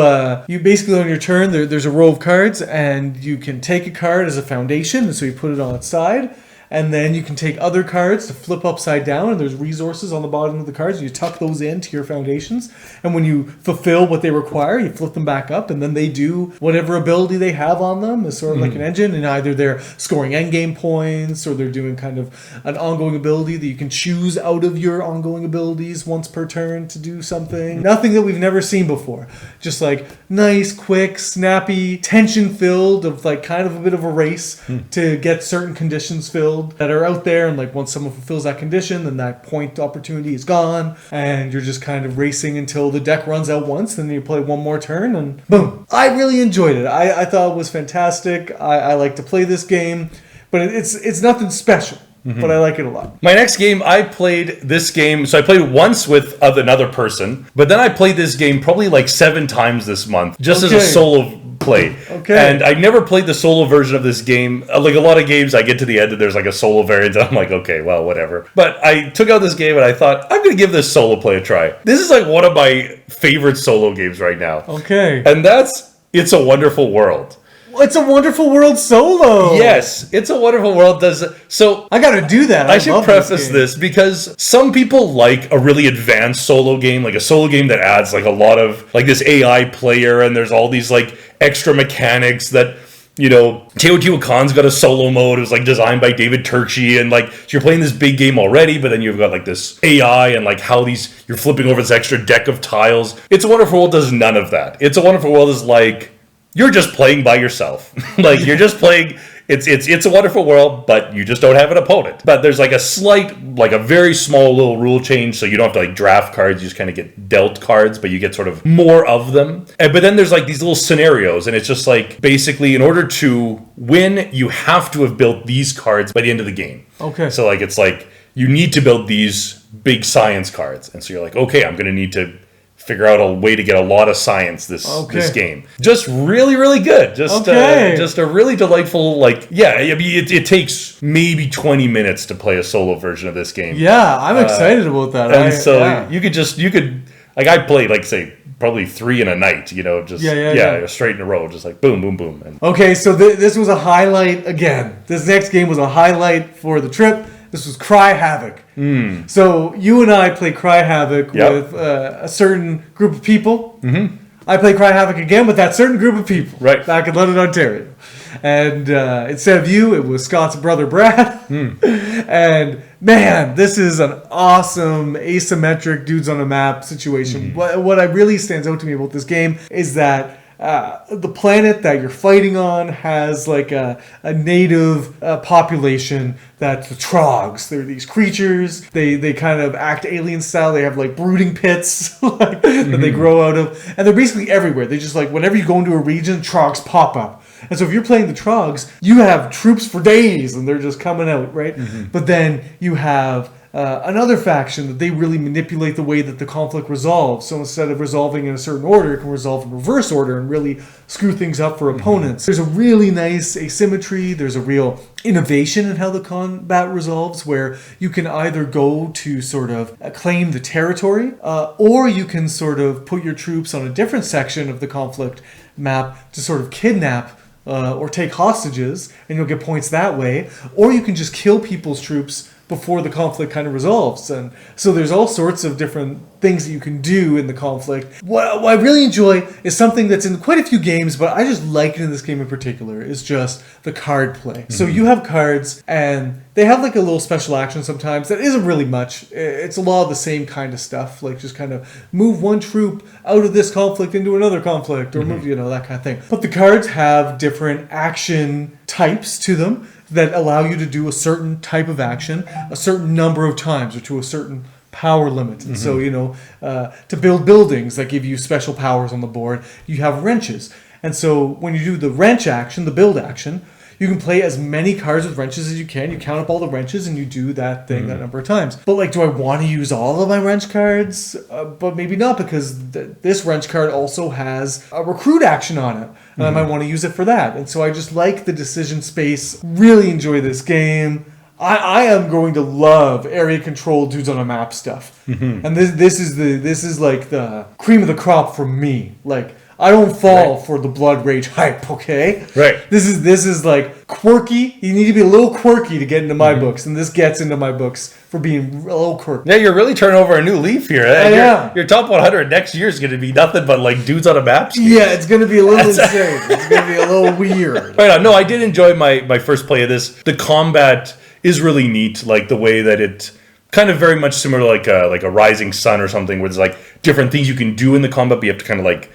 Speaker 2: basically on your turn, there's a row of cards, and you can take a card as a foundation, and so you put it on its side. And then you can take other cards to flip upside down, and there's resources on the bottom of the cards. You tuck those into your foundations, and when you fulfill what they require, you flip them back up, and then they do whatever ability they have on them. It's sort of like an engine, and either they're scoring endgame points, or they're doing kind of an ongoing ability that you can choose out of your ongoing abilities once per turn to do something. Nothing that we've never seen before. Just like nice, quick, snappy, tension-filled, of like kind of a bit of a race to get certain conditions filled that are out there, and like once someone fulfills that condition, then that point opportunity is gone, and you're just kind of racing until the deck runs out once, then you play one more turn, and boom. I really enjoyed it. I thought it was fantastic. I like to play this game, but it's nothing special. But I like it a lot.
Speaker 1: My next game, I played this game. So I played it once with another person, but then I played this game probably like 7 times this month, just as a solo play. Okay. And I never played the solo version of this game. Like a lot of games, I get to the end and there's like a solo variant, and I'm like, okay, well, whatever. But I took out this game and I thought, I'm going to give this solo play a try. This is like one of my favorite solo games right now.
Speaker 2: Okay.
Speaker 1: And that's It's a Wonderful World.
Speaker 2: It's a Wonderful World solo.
Speaker 1: Yes, It's a Wonderful World does. So
Speaker 2: I gotta do that.
Speaker 1: I should preface this because some people like a really advanced solo game, like a solo game that adds like a lot of like this AI player, and there's all these like extra mechanics that, you know, Teochewakan's got a solo mode. It was like designed by David Turczi, and like so you're playing this big game already, but then you've got like this AI and like how you're flipping over this extra deck of tiles. It's a Wonderful World does none of that. It's a Wonderful World is like, you're just playing by yourself. Like you're just playing. It's a Wonderful World, but you just don't have an opponent. But there's like a very small little rule change, so you don't have to like draft cards. You just kind of get dealt cards, but you get sort of more of them. But then there's like these little scenarios, and it's just like basically in order to win, you have to have built these cards by the end of the game.
Speaker 2: Okay.
Speaker 1: So like it's like you need to build these big science cards, and so you're like, okay, I'm going to need to figure out a way to get a lot of science this game. Just really, really good. Just a really delightful, like, I mean, it takes maybe 20 minutes to play a solo version of this game.
Speaker 2: Yeah, I'm excited about that.
Speaker 1: And you could, I played, like, say, probably 3 in a night, you know, just, straight in a row, just like boom, boom, boom. And
Speaker 2: okay, so this was a highlight again. This next game was a highlight for the trip. This was Cry Havoc. So you and I play Cry Havoc with a certain group of people. Mm-hmm. I play Cry Havoc again with that certain group of people back in London, Ontario. And instead of you, it was Scott's brother Brad. And man, this is an awesome asymmetric dudes on a map situation. What really stands out to me about this game is that the planet that you're fighting on has like a native population that's the Trogs. They're these creatures. They kind of act alien style. They have like brooding pits that they grow out of. And they're basically everywhere. They just like, whenever you go into a region, Trogs pop up. And so if you're playing the Trogs, you have troops for days and they're just coming out, right? But then you have another faction that they really manipulate the way that the conflict resolves. So instead of resolving in a certain order, it can resolve in reverse order and really screw things up for opponents. There's a really nice asymmetry. There's a real innovation in how the combat resolves, where you can either go to sort of claim the territory, or you can sort of put your troops on a different section of the conflict map to sort of kidnap or take hostages, and you'll get points that way. Or you can just kill people's troops before the conflict kind of resolves. And so there's all sorts of different things that you can do in the conflict. What I really enjoy is something that's in quite a few games, but I just like it in this game in particular, is just the card play. So you have cards, and they have like a little special action sometimes that isn't really much. It's a lot of the same kind of stuff, like just kind of move one troop out of this conflict into another conflict, or move, that kind of thing. But the cards have different action types to them that allow you to do a certain type of action a certain number of times, or to a certain power limit. And so, to build buildings that give you special powers on the board, you have wrenches. And so when you do the wrench action, the build action, you can play as many cards with wrenches as you can. You count up all the wrenches and you do that thing that number of times. But like, do I want to use all of my wrench cards? But maybe not, because this wrench card also has a recruit action on it. And I might want to use it for that. And so I just like the decision space. Really enjoy this game. I am going to love area control dudes on a map stuff. And this is like the cream of the crop for me. Like, I don't fall for the Blood Rage hype, okay?
Speaker 1: Right.
Speaker 2: This is like quirky. You need to be a little quirky to get into my books, and this gets into my books for being a little quirky.
Speaker 1: Yeah, you're really turning over a new leaf here.
Speaker 2: Yeah.
Speaker 1: Your top 100 next year is going to be nothing but like dudes on a map scheme.
Speaker 2: Yeah, it's going to be a little insane. It's going to be a little weird.
Speaker 1: Right on. No, I did enjoy my first play of this. The combat is really neat, like the way that it kind of very much similar to like a Rising Sun or something, where there's like different things you can do in the combat, but you have to kind of like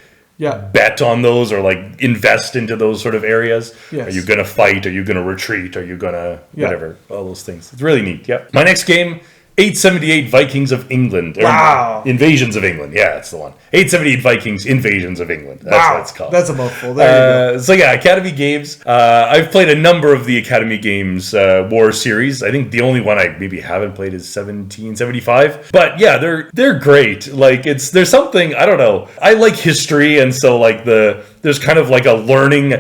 Speaker 1: bet on those, or like invest into those sort of areas.
Speaker 2: Yes.
Speaker 1: Are you going to fight? Are you going to retreat? Are you going to whatever? All those things. It's really neat. Yep. My next game, 878 Vikings of England.
Speaker 2: Wow.
Speaker 1: Invasions of England. Yeah, that's the one. 878 Vikings Invasions of England. That's what it's called.
Speaker 2: That's a mouthful. There you go.
Speaker 1: So yeah, Academy games. I've played a number of the Academy Games War series. I think the only one I maybe haven't played is 1775. But yeah, they're great. Like there's something, I don't know. I like history, and so like there's kind of like a learning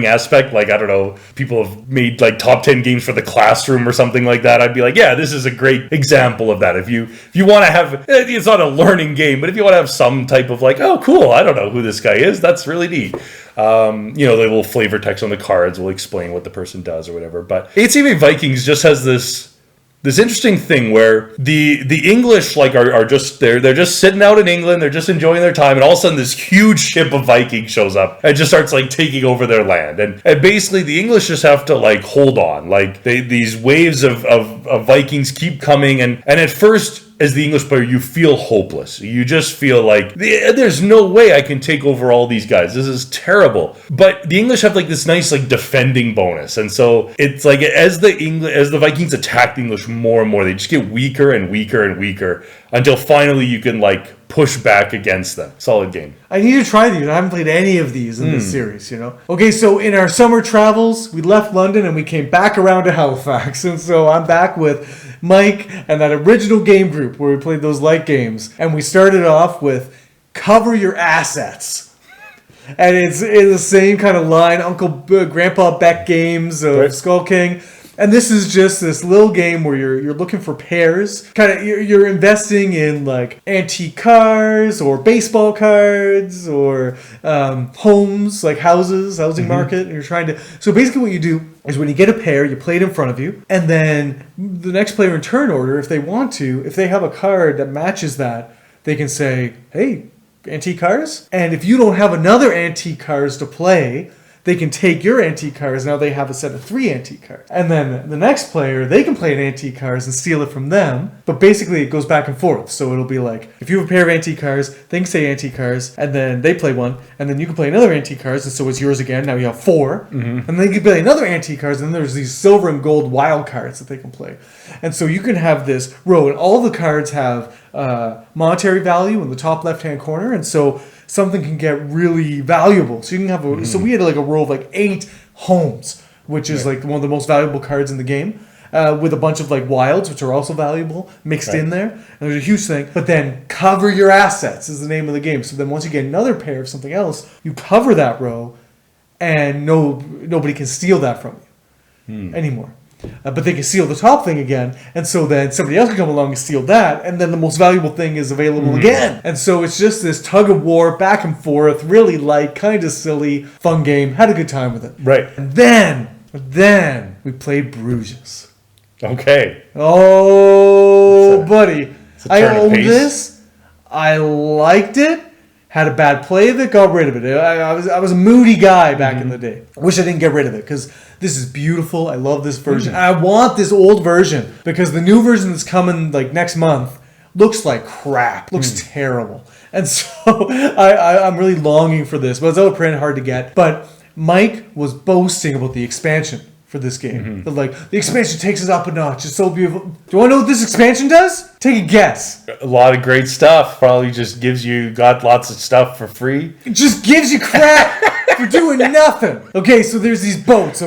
Speaker 1: aspect. Like, I don't know, people have made like top 10 games for the classroom or something like that. I'd be like, yeah, this is a great example of that. If you want to have, it's not a learning game, but if you want to have some type of like, oh, cool, I don't know who this guy is, that's really neat. The little flavor text on the cards will explain what the person does or whatever. But 878 Vikings just has this interesting thing where the English like are just they're just sitting out in England, they're just enjoying their time, and all of a sudden this huge ship of Vikings shows up and just starts like taking over their land, and basically the English just have to like hold on, like these waves of Vikings keep coming, and at first, as the English player, you feel hopeless. You just feel like there's no way I can take over all these guys. This is terrible. But the English have like this nice like defending bonus, and so it's like as the Vikings attack the English more and more, they just get weaker and weaker and weaker until finally you can like push back against them. Solid game.
Speaker 2: I need to try these. I haven't played any of these in this series, Okay, so in our summer travels, we left London and we came back around to Halifax. And so I'm back with Mike and that original game group where we played those light games. And we started off with Cover Your Assets. And it's in the same kind of line, Grandpa Beck games of Skull King. And this is just this little game where you're looking for pairs. Kind of you're investing in like antique cars or baseball cards or homes, like housing market. And you're trying to. So basically, what you do is when you get a pair, you play it in front of you, and then the next player in turn order, if they want to, if they have a card that matches that, they can say, "Hey, antique cars." And if you don't have another antique cars to play, they can take your antique cars. Now they have a set of 3 antique cards. And then the next player, they can play an antique cars and steal it from them. But basically it goes back and forth. So it'll be like, if you have a pair of antique cars, they can say antique cars, and then they play one, and then you can play another antique cars, and so it's yours again. Now you have 4. And then you can play another antique cars, and then there's these silver and gold wild cards that they can play. And so you can have this row, and all the cards have monetary value in the top left-hand corner. And so something can get really valuable. So you can have so we had like a row of like 8 homes, which is like one of the most valuable cards in the game. With a bunch of like wilds, which are also valuable, mixed in there. And there's a huge thing. But then cover your assets is the name of the game. So then once you get another pair of something else, you cover that row, and nobody can steal that from you anymore. But they can steal the top thing again, and so then somebody else can come along and steal that, and then the most valuable thing is available again. And so it's just this tug of war, back and forth, really light, kind of silly, fun game. Had a good time with it.
Speaker 1: Right.
Speaker 2: And then we played Bruges.
Speaker 1: Okay.
Speaker 2: Oh, buddy. I owned
Speaker 1: pace.
Speaker 2: this. I liked it. Had a bad play of it. Got rid of it. I was a moody guy back in the day. Wish I didn't get rid of it because this is beautiful. I love this version. I want this old version because the new version that's coming like next month looks like crap. Looks terrible. And so I'm really longing for this. But it's out of print, hard to get. But Mike was boasting about the expansion for this game. That like, the expansion takes us up a notch. It's so beautiful. Do you want to know what this expansion does? Take a guess.
Speaker 1: A lot of great stuff. Probably just got lots of stuff for free.
Speaker 2: It just gives you crap for doing nothing. Okay, so there's these boats,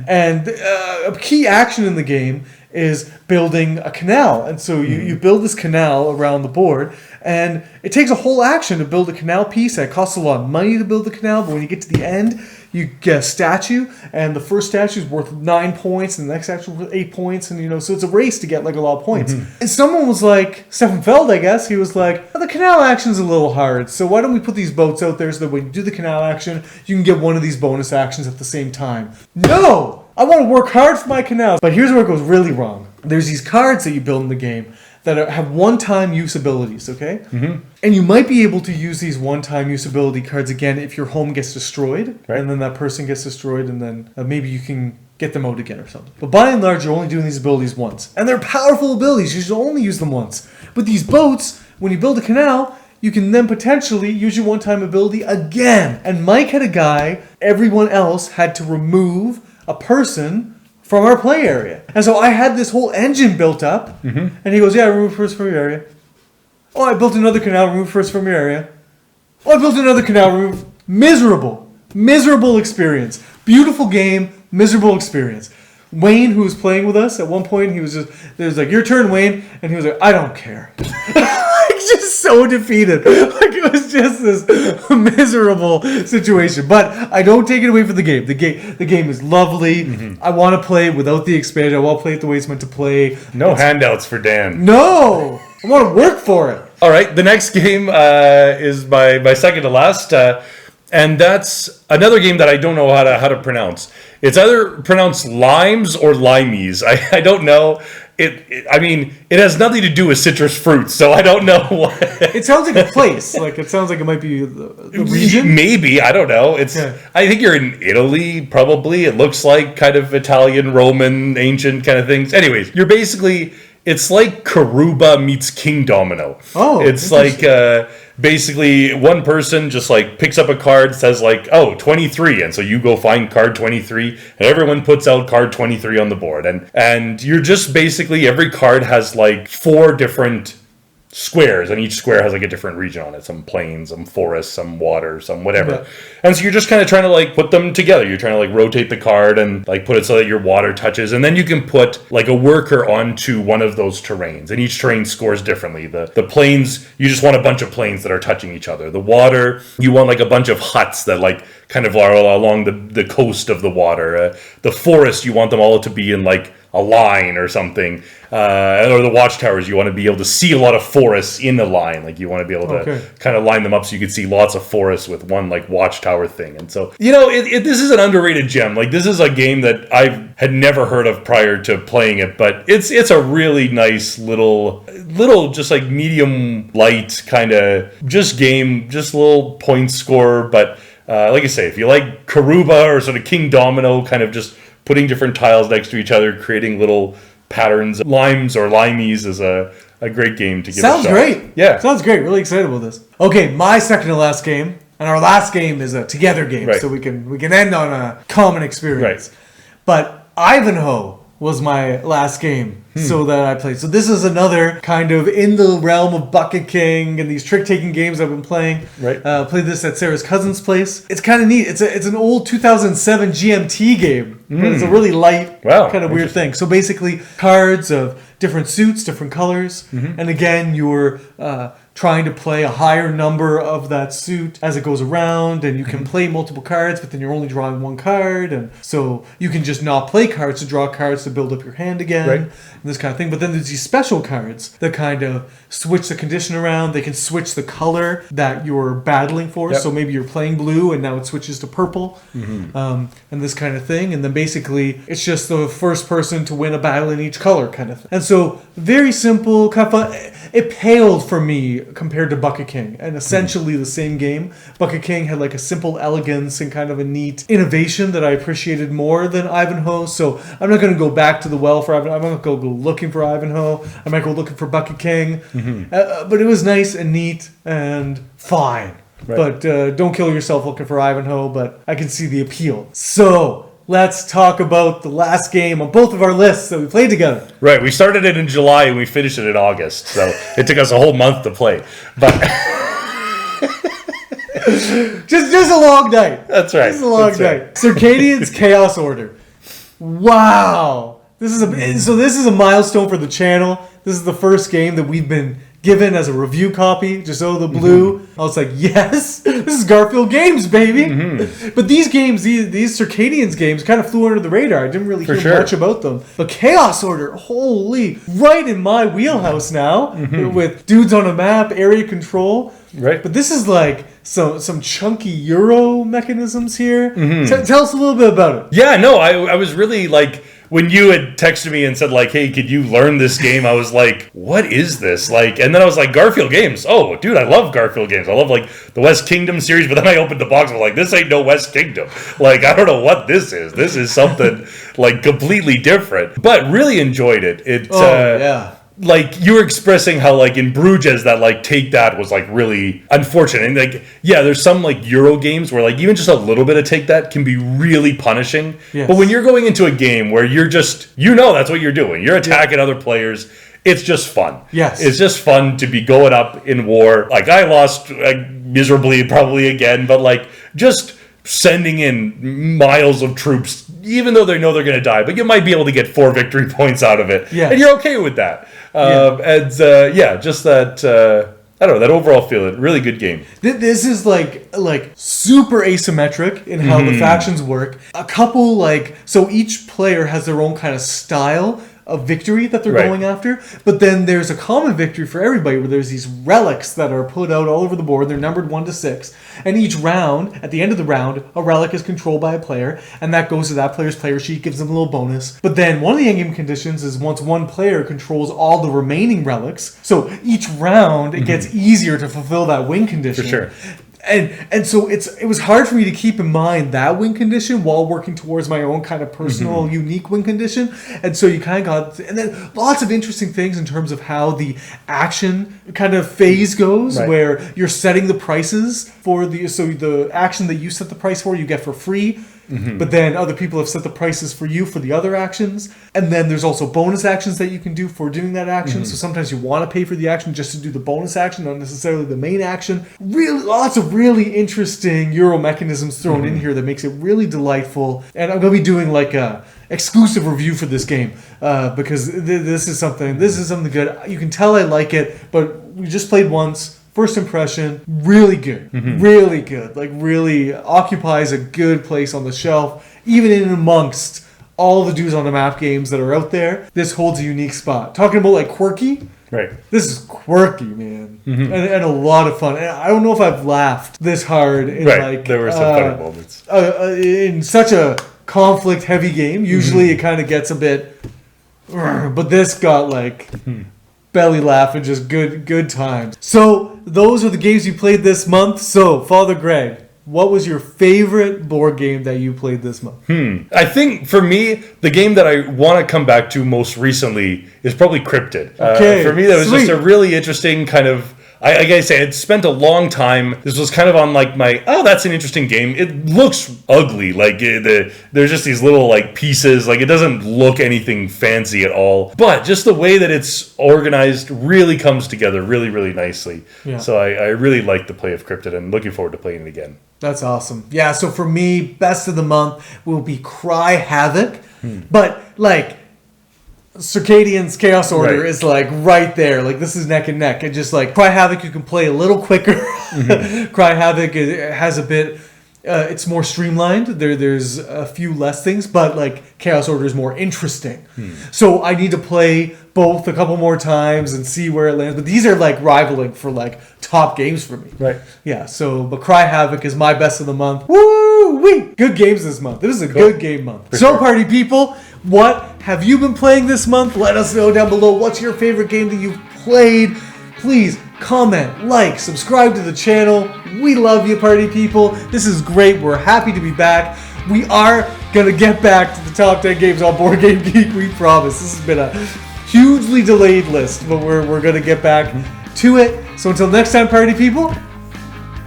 Speaker 2: And a key action in the game is building a canal. And so you build this canal around the board, and it takes a whole action to build a canal piece. It costs a lot of money to build the canal, but when you get to the end, you get a statue, and the first statue is worth 9 points, and the next statue is worth 8 points, and so it's a race to get like a lot of points. And someone was like, Stefan Feld, I guess, he was like, the canal action's a little hard, so why don't we put these boats out there so that when you do the canal action, you can get one of these bonus actions at the same time. No! I want to work hard for my canals. But here's where it goes really wrong. There's these cards that you build in the game that have one-time use abilities, okay? And you might be able to use these one-time use ability cards again if your home gets destroyed, and then that person gets destroyed, and then maybe you can get them out again or something. But by and large, you're only doing these abilities once. And they're powerful abilities. You should only use them once. But these boats, when you build a canal, you can then potentially use your one-time ability again. And Mike had a guy, everyone else had to remove a person from our play area. And so I had this whole engine built up, and he goes, yeah, remove first from your area. Oh, I built another canal, remove first from your area. Oh, I built another canal, remove. Miserable experience. Beautiful game, miserable experience. Wayne, who was playing with us, at one point, he was like, your turn, Wayne. And he was like, I don't care. Just so defeated. Like, it was just this miserable situation. But I don't take it away from the game. The game is lovely. I want to play without the expansion. I want to play it the way it's meant to play.
Speaker 1: No handouts for Dan.
Speaker 2: No! I want to work for it.
Speaker 1: All right, the next game is my second to last. And that's another game that I don't know how to pronounce. It's either pronounced limes or limeys. I don't know. It has nothing to do with citrus fruits, so I don't know what.
Speaker 2: It sounds like a place. Like, it sounds like it might be the region.
Speaker 1: Maybe, I don't know. I think you're in Italy, probably. It looks like kind of Italian, Roman, ancient kind of things. Anyways, it's like Karuba meets King Domino.
Speaker 2: Oh,
Speaker 1: it's like basically one person just like picks up a card, says like, oh, 23, and so you go find card 23, and everyone puts out card 23 on the board, and you're just basically, every card has like 4 different squares, and each square has like a different region on it. Some plains, some forest, some water, some whatever. Yeah. And so you're just kind of trying to like put them together. You're trying to like rotate the card and like put it so that your water touches, and then you can put like a worker onto one of those terrains, and each terrain scores differently. The plains, you just want a bunch of plains that are touching each other. The water, you want like a bunch of huts that like kind of are along the coast of the water. The forest, you want them all to be in like a line or something, or the watchtowers, you want to be able to see a lot of forests in the line. Like, you want to be able to kind of line them up so you can see lots of forests with one like watchtower thing. And so, this is an underrated gem. Like, this is a game that I had never heard of prior to playing it, but it's a really nice little just like medium light kind of just game, just little point score. But like I say, if you like Karuba or sort of King Domino, kind of just putting different tiles next to each other, creating little patterns. Limes or limeys is a great game to give a shot.
Speaker 2: Sounds great.
Speaker 1: Yeah.
Speaker 2: Sounds great. Really excited about this. Okay, my second to last game, and our last game is a together game, so we can end on a common experience.
Speaker 1: Right.
Speaker 2: But Ivanhoe was my last game. so that I played. So this is another kind of in the realm of Bucket King and these trick-taking games I've been playing.
Speaker 1: Right.
Speaker 2: Played this at Sarah's cousin's place. It's kind of neat. It's an old 2007 GMT game. It's a really light, kind of weird thing. So basically, cards of different suits, different colors, and again, you're trying to play a higher number of that suit as it goes around, and you can play multiple cards, but then you're only drawing one card, and so you can just not play cards to draw cards to build up your hand again, and this kind of thing. But then there's these special cards that kind of switch the condition around. They can switch the color that you're battling for. So maybe you're playing blue, and now it switches to purple, and this kind of thing. And then basically, it's just the first person to win a battle in each color kind of thing. And so very simple, kind of fun. It paled for me compared to Bucket King, and essentially the same game. Bucket King had like a simple elegance and kind of a neat innovation that I appreciated more than Ivanhoe. So I'm not going to go back to the well for Ivanhoe. I'm not going to go looking for Ivanhoe. I might go looking for Bucket King. But it was nice and neat and fine. But don't kill yourself looking for Ivanhoe, but I can see the appeal. So let's talk about the last game on both of our lists that we played together.
Speaker 1: Right, we started it in July and we finished it in August, so it took us a whole month to play. But
Speaker 2: just a long night.
Speaker 1: That's right.
Speaker 2: Just a long night. Circadian's Chaos Order. Wow. This is a milestone for the channel. This is the first game that we've been given as a review copy, just the blue. I was like, yes, this is Garfield Games, baby. But these games, these Circadians games, kind of flew under the radar. I didn't really hear much about them. But Chaos Order, holy, right in my wheelhouse now, with dudes on a map, area control.
Speaker 1: Right.
Speaker 2: But this is like some chunky Euro mechanisms here. Tell us a little bit about it.
Speaker 1: Yeah, no, I was really like, when you had texted me and said like, hey, could you learn this game? I was like, what is this? Like, and then I was like, Garfield Games. Oh, dude, I love Garfield Games. I love like the West Kingdom series, but then I opened the box and was like, this ain't no West Kingdom. Like, I don't know what this is. This is something like completely different, but really enjoyed it. Like, you were expressing how, like, in Bruges, that, like, Take That was, like, really unfortunate. And, like, yeah, there's some, like, Euro games where, like, even just a little bit of Take That can be really punishing. Yes. But when you're going into a game where you're just, that's what you're doing. You're attacking other players. It's just fun.
Speaker 2: Yes.
Speaker 1: It's just fun to be going up in war. Like, I lost miserably probably again, but, like, just sending in miles of troops, even though they know they're going to die, but you might be able to get 4 victory points out of it. Yeah. And you're okay with that. Just that, I don't know, that overall feel, really good game.
Speaker 2: This is like super asymmetric in how the factions work. A couple, so each player has their own kind of style of victory that they're going after, but then there's a common victory for everybody where there's these relics that are put out all over the board. They're numbered 1 to 6, and each round, at the end of the round, a relic is controlled by a player, and that goes to that player's player sheet, gives them a little bonus. But then one of the endgame conditions is once one player controls all the remaining relics, so each round it gets easier to fulfill that win condition.
Speaker 1: For sure.
Speaker 2: And so it was hard for me to keep in mind that win condition while working towards my own kind of personal unique win condition. And so you kind of got, and then lots of interesting things in terms of how the action kind of phase goes, where you're setting the prices for the action that you set the price for, you get for free. But then other people have set the prices for you for the other actions. And then there's also bonus actions that you can do for doing that action. So sometimes you want to pay for the action just to do the bonus action, not necessarily the main action. Really, lots of really interesting Euro mechanisms thrown in here that makes it really delightful. And I'm going to be doing like a exclusive review for this game because this is something good. You can tell I like it, but we just played once. First impression, really good. Really good. Like, really occupies a good place on the shelf. Even in amongst all the dudes on the map games that are out there, this holds a unique spot. Talking about, like, quirky.
Speaker 1: Right.
Speaker 2: This is quirky, man. And a lot of fun. And I don't know if I've laughed this hard in,
Speaker 1: there were some funny moments.
Speaker 2: In such a conflict-heavy game. Usually it kind of gets a bit... But this got, like... belly laugh and just good times. So those are the games you played this month. So Father Greg, what was your favorite board game that you played this month?
Speaker 1: I think for me, the game that I want to come back to most recently is probably Cryptid.
Speaker 2: Okay,
Speaker 1: for me, that was just a really interesting kind of like I say, I'd spent a long time. This was kind of on like that's an interesting game. It looks ugly. Like there's just these little like pieces. Like it doesn't look anything fancy at all. But just the way that it's organized really comes together really, really nicely. Yeah. So I really like the play of Cryptid and looking forward to playing it again.
Speaker 2: That's awesome. Yeah, so for me, best of the month will be Cry Havoc. But like Circadian's Chaos Order is like right there. Like this is neck and neck. And just like Cry Havoc, you can play a little quicker. Cry Havoc has a bit. It's more streamlined. There's a few less things, but like Chaos Order is more interesting. So I need to play both a couple more times and see where it lands. But these are like rivaling for like top games for me.
Speaker 1: Right.
Speaker 2: Yeah. So, but Cry Havoc is my best of the month. Woo wee! Good games this month. This is a good game month. For sure. Party people, what have you been playing this month? Let us know down below. What's your favorite game that you've played? Please comment, like, subscribe to the channel. We love you, party people. This is great. We're happy to be back. We are going to get back to the top 10 games on Board Game Geek, we promise. This has been a hugely delayed list, but we're going to get back to it. So until next time, party people.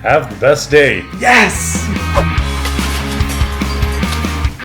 Speaker 1: Have the best day.
Speaker 2: Yes!